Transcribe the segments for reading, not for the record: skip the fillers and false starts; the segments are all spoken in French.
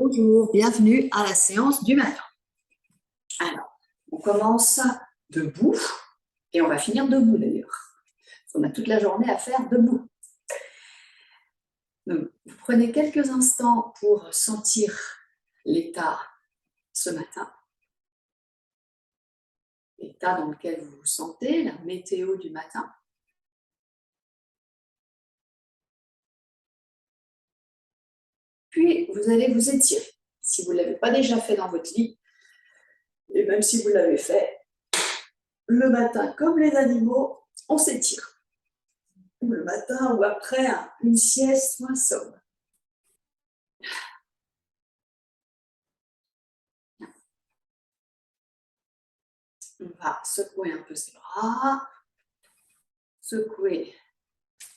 Bonjour, bienvenue à la séance du matin. Alors, on commence debout et on va finir debout d'ailleurs. On a toute la journée à faire debout. Donc, vous prenez quelques instants pour sentir l'état ce matin, l'état dans lequel vous vous sentez, la météo du matin. Puis, vous allez vous étirer. Si vous ne l'avez pas déjà fait dans votre lit, et même si vous l'avez fait, le matin, comme les animaux, on s'étire. Ou le matin ou après une sieste ou un somme. On va secouer un peu ses bras, secouer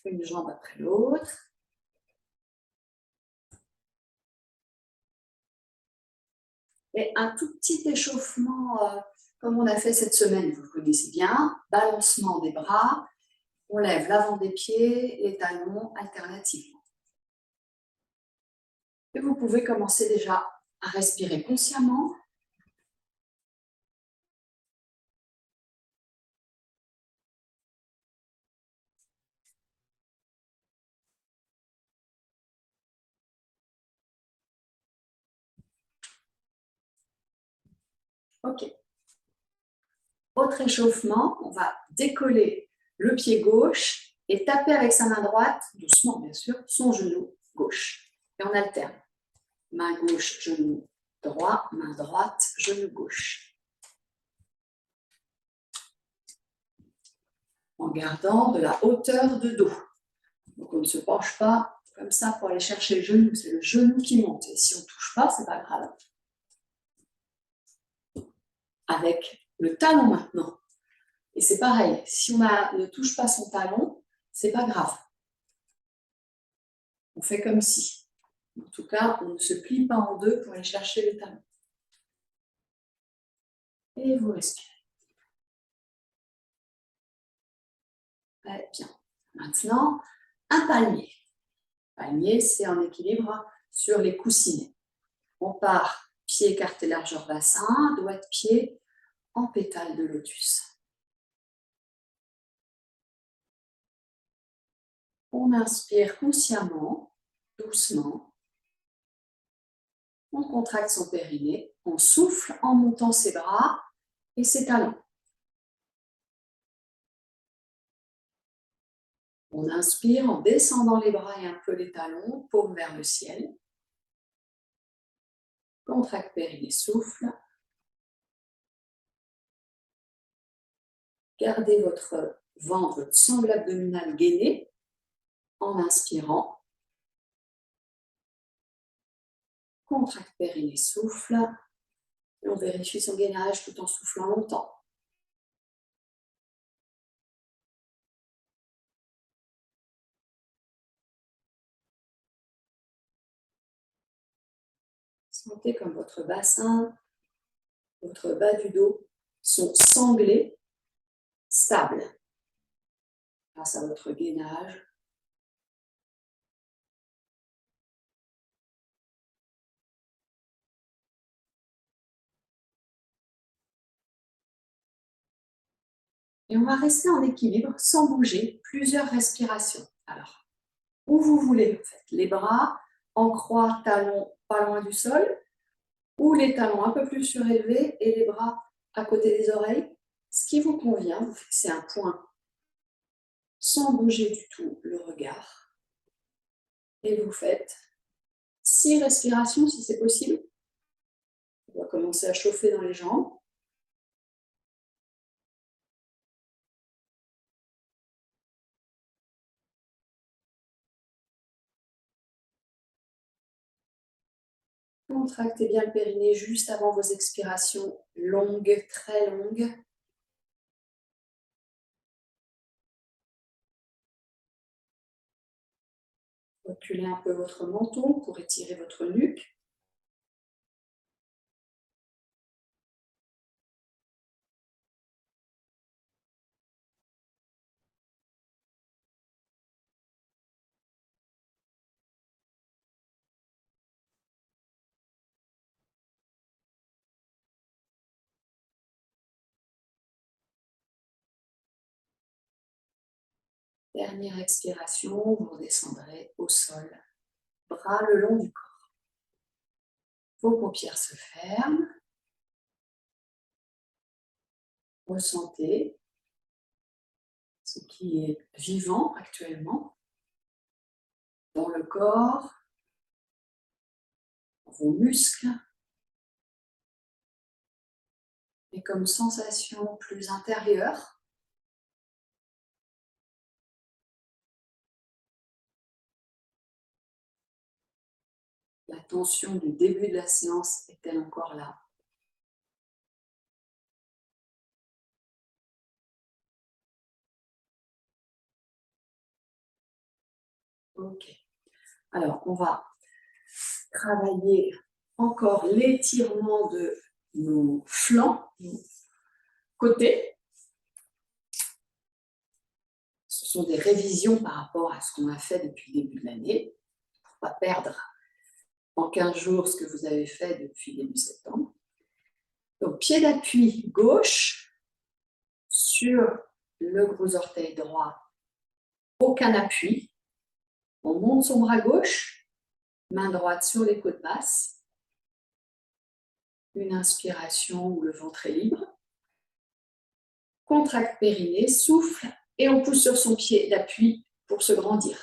une jambe après l'autre. Et un tout petit échauffement, comme on a fait cette semaine, vous le connaissez bien, balancement des bras, on lève l'avant des pieds, les talons alternativement. Et vous pouvez commencer déjà à respirer consciemment. Ok. Autre échauffement, on va décoller le pied gauche et taper avec sa main droite, doucement bien sûr, son genou gauche. Et on alterne. Main gauche, genou droit, main droite, genou gauche. En gardant de la hauteur de dos. Donc on ne se penche pas comme ça pour aller chercher le genou, c'est le genou qui monte. Et si on ne touche pas, ce n'est pas grave. Avec le talon maintenant. Et c'est pareil, si on ne touche pas son talon, ce n'est pas grave. On fait comme si. En tout cas, on ne se plie pas en deux pour aller chercher le talon. Et vous respirez. Très bien. Maintenant, un palmier. Palmier, c'est en équilibre sur les coussinets. On part pied écarté largeur bassin, doigt de pied en pétale de lotus. On inspire consciemment, doucement. On contracte son périnée. On souffle en montant ses bras et ses talons. On inspire en descendant les bras et un peu les talons, paume vers le ciel. Contracte périnée, souffle. Gardez votre ventre, votre sangle abdominal gainé en inspirant. Contracte périnée, souffle. Et on vérifie son gainage tout en soufflant longtemps. Sentez comme votre bassin, votre bas du dos sont sanglés, stables, grâce à votre gainage. Et on va rester en équilibre sans bouger, plusieurs respirations. Alors, où vous voulez, en fait, les bras en croix, talons pas loin du sol, ou les talons un peu plus surélevés et les bras à côté des oreilles. Ce qui vous convient, vous fixez un point sans bouger du tout le regard. Et vous faites 6 respirations si c'est possible. On va commencer à chauffer dans les jambes. Contractez bien le périnée juste avant vos expirations longues, très longues. Reculez un peu votre menton pour étirer votre nuque. Dernière expiration, vous redescendrez au sol, bras le long du corps. Vos paupières se ferment. Ressentez ce qui est vivant actuellement dans le corps, dans vos muscles, et comme sensation plus intérieure. La tension du début de la séance est-elle encore là? Ok. Alors, on va travailler encore l'étirement de nos flancs, nos côtés. Ce sont des révisions par rapport à ce qu'on a fait depuis le début de l'année, pour ne pas perdre en 15 jours ce que vous avez fait depuis début septembre. Donc, pied d'appui gauche sur le gros orteil droit, aucun appui. On monte son bras gauche, main droite sur les côtes basses. Une inspiration où le ventre est libre. Contracte périnée, souffle et on pousse sur son pied d'appui pour se grandir.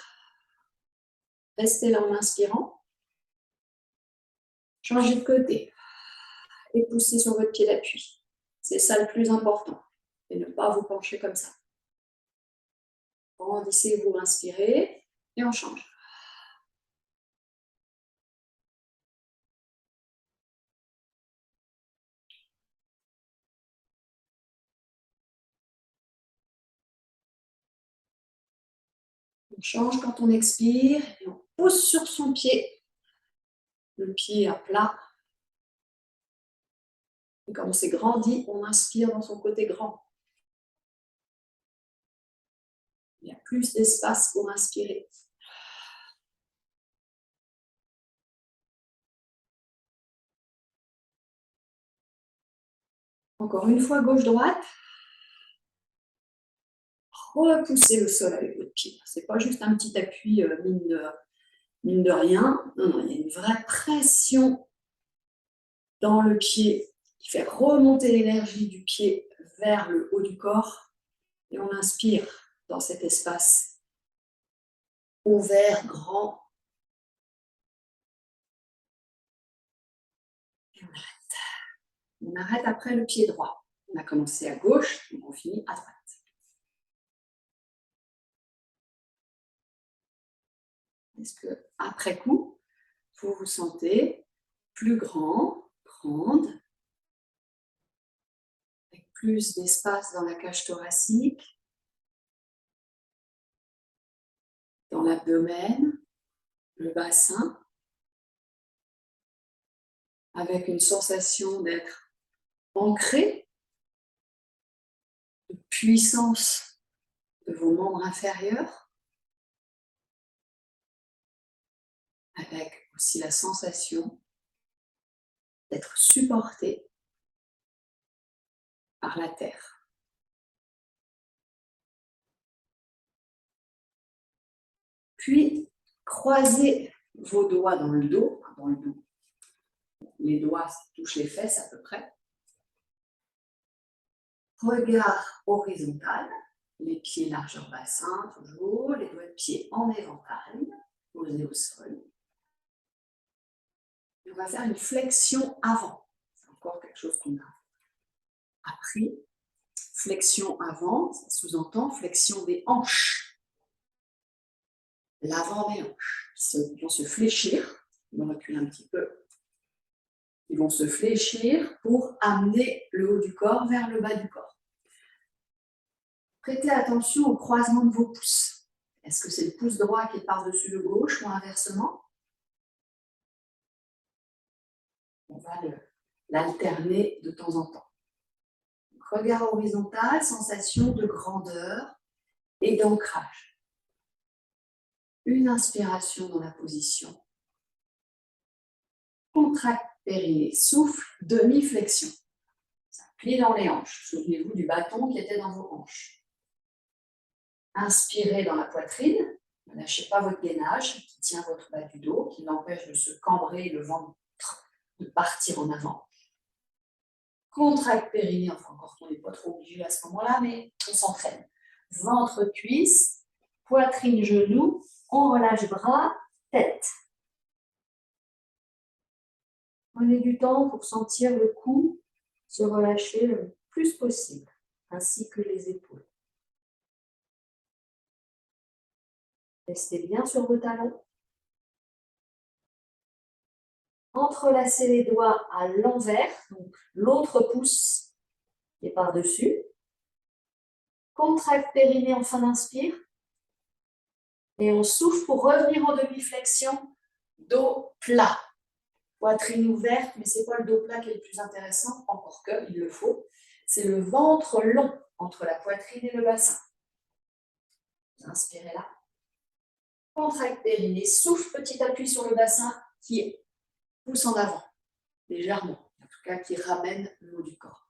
Restez là en inspirant. Changez de côté et poussez sur votre pied d'appui. C'est ça le plus important. Et ne pas vous pencher comme ça. Grandissez, vous inspirez et on change. On change quand on expire et on pousse sur son pied. Le pied à plat. Et comme c'est grandi, on inspire dans son côté grand. Il y a plus d'espace pour inspirer. Encore une fois, gauche-droite. Repoussez le sol avec votre pied. Ce n'est pas juste un petit appui mine de rien. Non, non, il y a une vraie pression dans le pied qui fait remonter l'énergie du pied vers le haut du corps. Et on inspire dans cet espace ouvert, grand. Et on arrête. On arrête après le pied droit. On a commencé à gauche, donc on finit à droite. Est-ce que après coup, vous vous sentez plus grand, grande, avec plus d'espace dans la cage thoracique, dans l'abdomen, le bassin, avec une sensation d'être ancré, de puissance de vos membres inférieurs, avec aussi la sensation d'être supporté par la terre. Puis, croisez vos doigts dans le dos. Les doigts touchent les fesses à peu près. Regard horizontal, les pieds largeur bassin, toujours, les doigts de pied en éventail, posés au sol. Et on va faire une flexion avant. C'est encore quelque chose qu'on a appris. Flexion avant, ça sous-entend flexion des hanches. L'avant des hanches, qui vont se fléchir. On recule un petit peu. Ils vont se fléchir pour amener le haut du corps vers le bas du corps. Prêtez attention au croisement de vos pouces. Est-ce que c'est le pouce droit qui est par-dessus le gauche ou inversement? On va l'alterner de temps en temps. Regard horizontal, sensation de grandeur et d'ancrage. Une inspiration dans la position. Contracte périnée, souffle, demi-flexion. Ça plie dans les hanches. Souvenez-vous du bâton qui était dans vos hanches. Inspirez dans la poitrine. Ne lâchez pas votre gainage qui tient votre bas du dos, qui l'empêche de se cambrer le ventre, de partir en avant. Contracte périnée, enfin encore qu'on n'est pas trop obligé à ce moment-là, mais on s'entraîne. Ventre, cuisse, poitrine, genou, on relâche bras, tête. Prenez du temps pour sentir le cou se relâcher le plus possible, ainsi que les épaules. Restez bien sur vos talons. Entrelacez les doigts à l'envers, donc l'autre pouce est par-dessus. Contracte périnée en fin d'inspire. Et on souffle pour revenir en demi-flexion, dos plat. Poitrine ouverte, mais ce n'est pas le dos plat qui est le plus intéressant, encore que, il le faut. C'est le ventre long entre la poitrine et le bassin. Inspirez là. Contracte périnée, souffle, petit appui sur le bassin qui pousse en avant, légèrement, en tout cas qui ramène le haut du corps.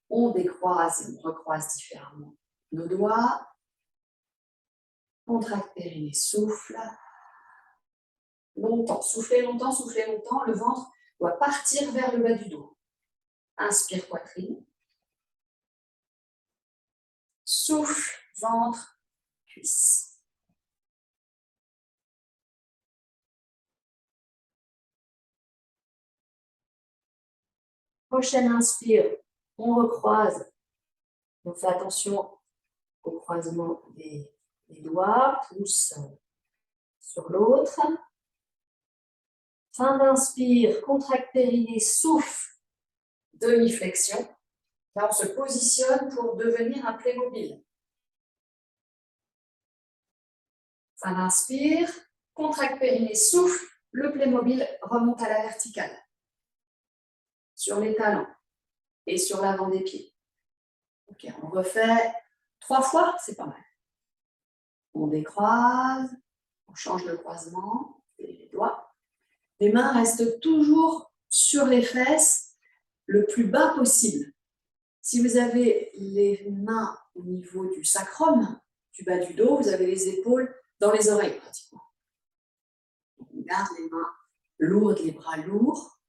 On décroise et on recroise différemment nos doigts. Contracte périnée, souffle. Longtemps, soufflez longtemps, soufflez longtemps. Le ventre doit partir vers le bas du dos. Inspire, poitrine. Souffle, ventre, cuisse. Prochaine inspire, on recroise. On fait attention au croisement des doigts, pouce sur l'autre. Fin d'inspire, contracte périnée, souffle, demi-flexion. Là, on se positionne pour devenir un Playmobil. Fin d'inspire, contracte périnée, souffle, le Playmobil remonte à la verticale. Sur les talons et sur l'avant des pieds. Ok, on refait 3 fois, c'est pas mal. On décroise, on change de croisement, les doigts. Les mains restent toujours sur les fesses, le plus bas possible. Si vous avez les mains au niveau du sacrum, du bas du dos, vous avez les épaules dans les oreilles pratiquement. On garde les mains lourdes, les bras lourds,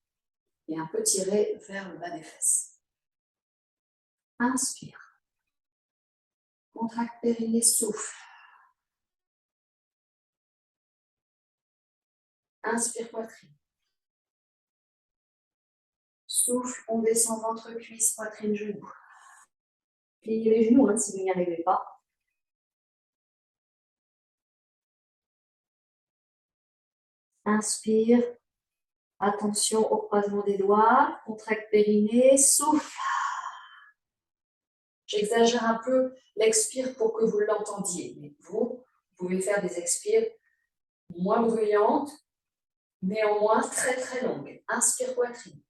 et un peu tirés vers le bas des fesses. Inspire. Contracte périnée, souffle. Inspire, poitrine. Souffle, on descend ventre, cuisse, poitrine, genou. Pliez les genoux si vous n'y arrivez pas. Inspire. Attention au croisement des doigts. Contracte périnée, souffle. J'exagère un peu l'expire pour que vous l'entendiez. Mais vous pouvez faire des expires moins bruyantes, néanmoins très très longues. Inspire, poitrine.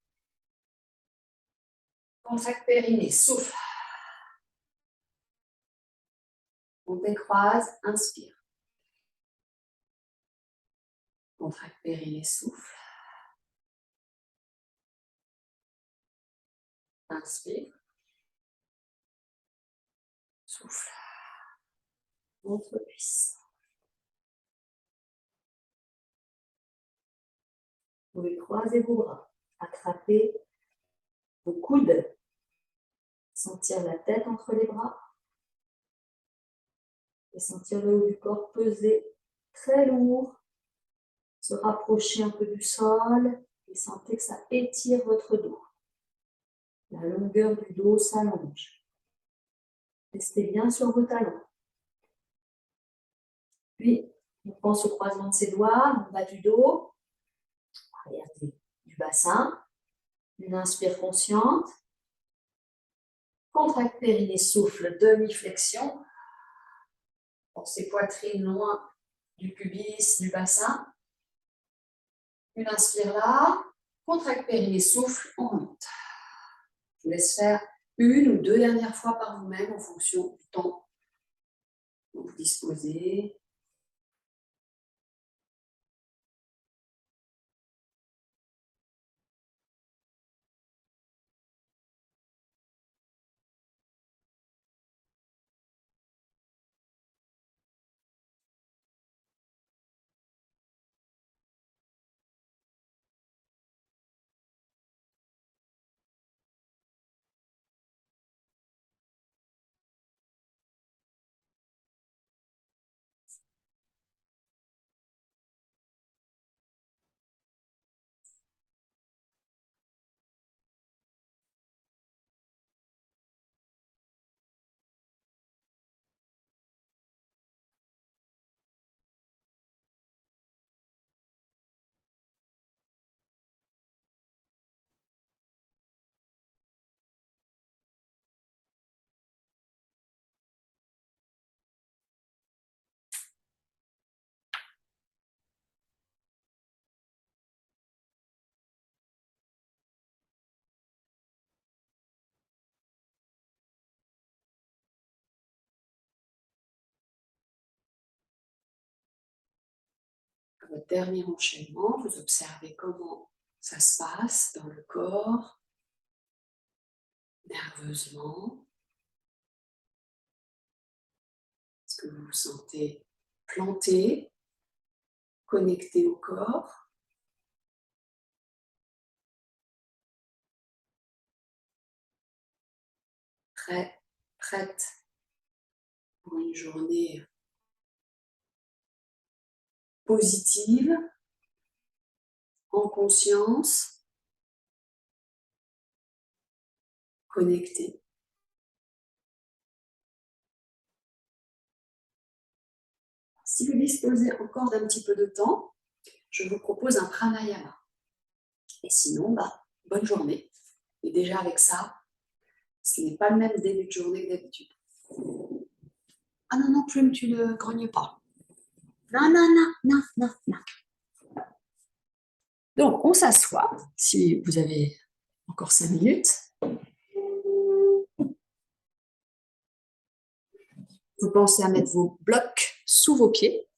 Contracte périnée, souffle. On décroise, inspire. Contracte périnée, souffle. Inspire. Souffle. Ventre, cuisse. Vous pouvez croiser vos bras, attraper vos coudes, sentir la tête entre les bras et sentir le haut du corps peser très lourd, se rapprocher un peu du sol et sentez que ça étire votre dos. La longueur du dos s'allonge. Restez bien sur vos talons. Puis, on pense au croisement de ses doigts, en bas du dos, arrière du bassin. Une inspire consciente. Contracte périnée, souffle, demi-flexion. Pensez poitrine loin du pubis, du bassin. Une inspire là. Contracte périnée, souffle, on remonte. Je vous laisse faire une ou deux dernières fois par vous-même en fonction du temps dont vous disposez. votre dernier enchaînement, vous observez comment ça se passe dans le corps, nerveusement. Est-ce que vous vous sentez planté, connecté au corps? Prête pour une journée positive, en conscience, connectée. Si vous disposez encore d'un petit peu de temps, je vous propose un pranayama. Et sinon, bonne journée. Et déjà avec ça, ce n'est pas le même début de journée que d'habitude. Ah non, non, Plume, tu ne grognes pas. Non, non, non, non, non, non. Donc, on s'assoit, si vous avez encore 5 minutes. Vous pensez à mettre vos blocs sous vos pieds.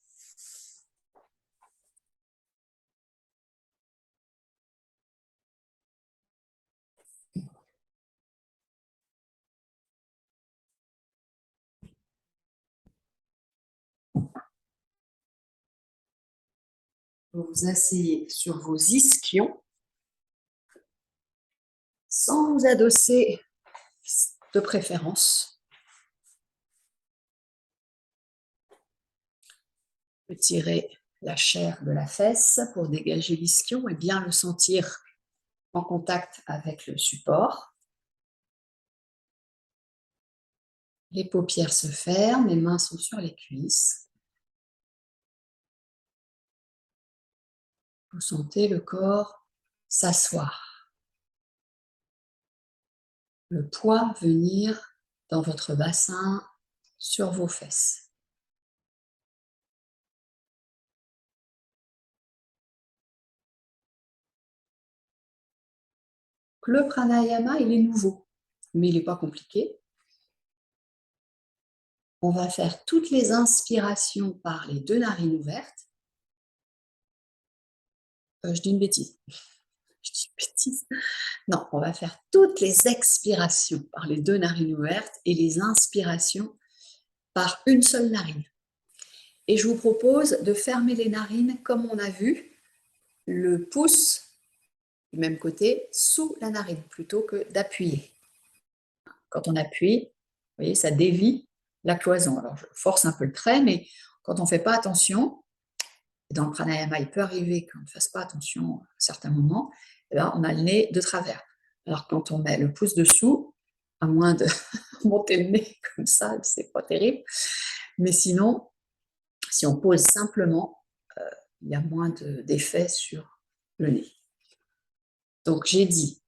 Vous vous asseyez sur vos ischions sans vous adosser de préférence. Retirez la chair de la fesse pour dégager l'ischion et bien le sentir en contact avec le support. Les paupières se ferment, les mains sont sur les cuisses. Vous sentez le corps s'asseoir. Le poids venir dans votre bassin sur vos fesses. Le pranayama, il est nouveau, mais il n'est pas compliqué. On va faire toutes les inspirations par les 2 narines ouvertes. Je dis une bêtise. Je dis une bêtise. Non, on va faire toutes les expirations par les 2 narines ouvertes et les inspirations par une seule narine. Et je vous propose de fermer les narines comme on a vu, le pouce du même côté sous la narine plutôt que d'appuyer. Quand on appuie, vous voyez, ça dévie la cloison. Alors, je force un peu le trait, mais quand on ne fait pas attention, dans le pranayama, il peut arriver qu'on ne fasse pas attention à certains moments, et là, on a le nez de travers. Alors, quand on met le pouce dessous, à moins de monter le nez comme ça, c'est pas terrible. Mais sinon, si on pose simplement, il y a moins d'effet sur le nez. Donc, j'ai dit,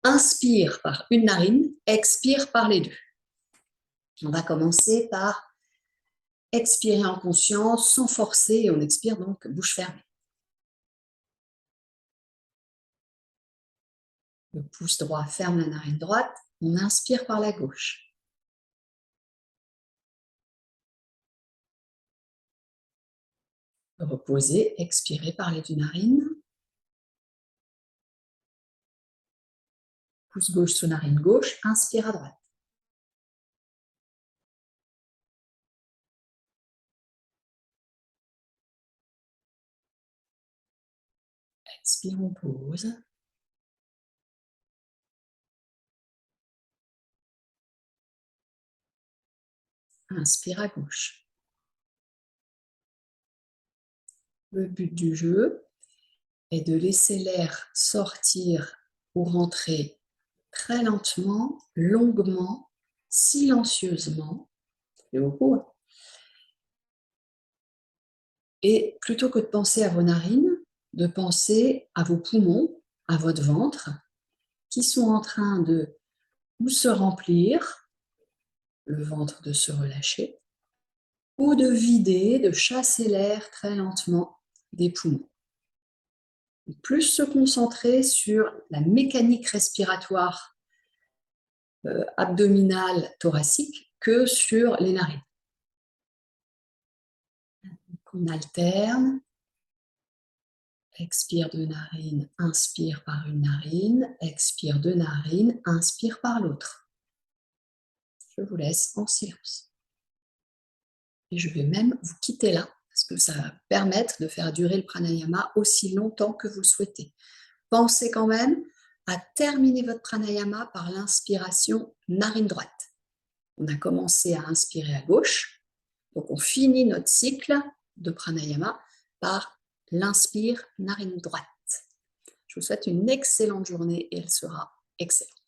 inspire par une narine, expire par les 2. On va commencer par expirer en conscience, sans forcer, et on expire donc bouche fermée. Le pouce droit ferme la narine droite, on inspire par la gauche. Reposez, expirez par les 2 narines. Pouce gauche sous narine gauche, inspire à droite. Expire, on pose. Inspire à gauche. Le but du jeu est de laisser l'air sortir ou rentrer très lentement, longuement, silencieusement. C'est beaucoup. Et plutôt que de penser à vos narines, de penser à vos poumons, à votre ventre, qui sont en train de ou se remplir, le ventre de se relâcher, ou de vider, de chasser l'air très lentement des poumons. Plus se concentrer sur la mécanique respiratoire abdominale, thoracique, que sur les narines. Donc on alterne, expire de narine, inspire par une narine, expire de narine, inspire par l'autre. Je vous laisse en silence. Et je vais même vous quitter là, parce que ça va permettre de faire durer le pranayama aussi longtemps que vous le souhaitez. Pensez quand même à terminer votre pranayama par l'inspiration narine droite. On a commencé à inspirer à gauche, donc on finit notre cycle de pranayama par l'inspire narine droite. Je vous souhaite une excellente journée et elle sera excellente.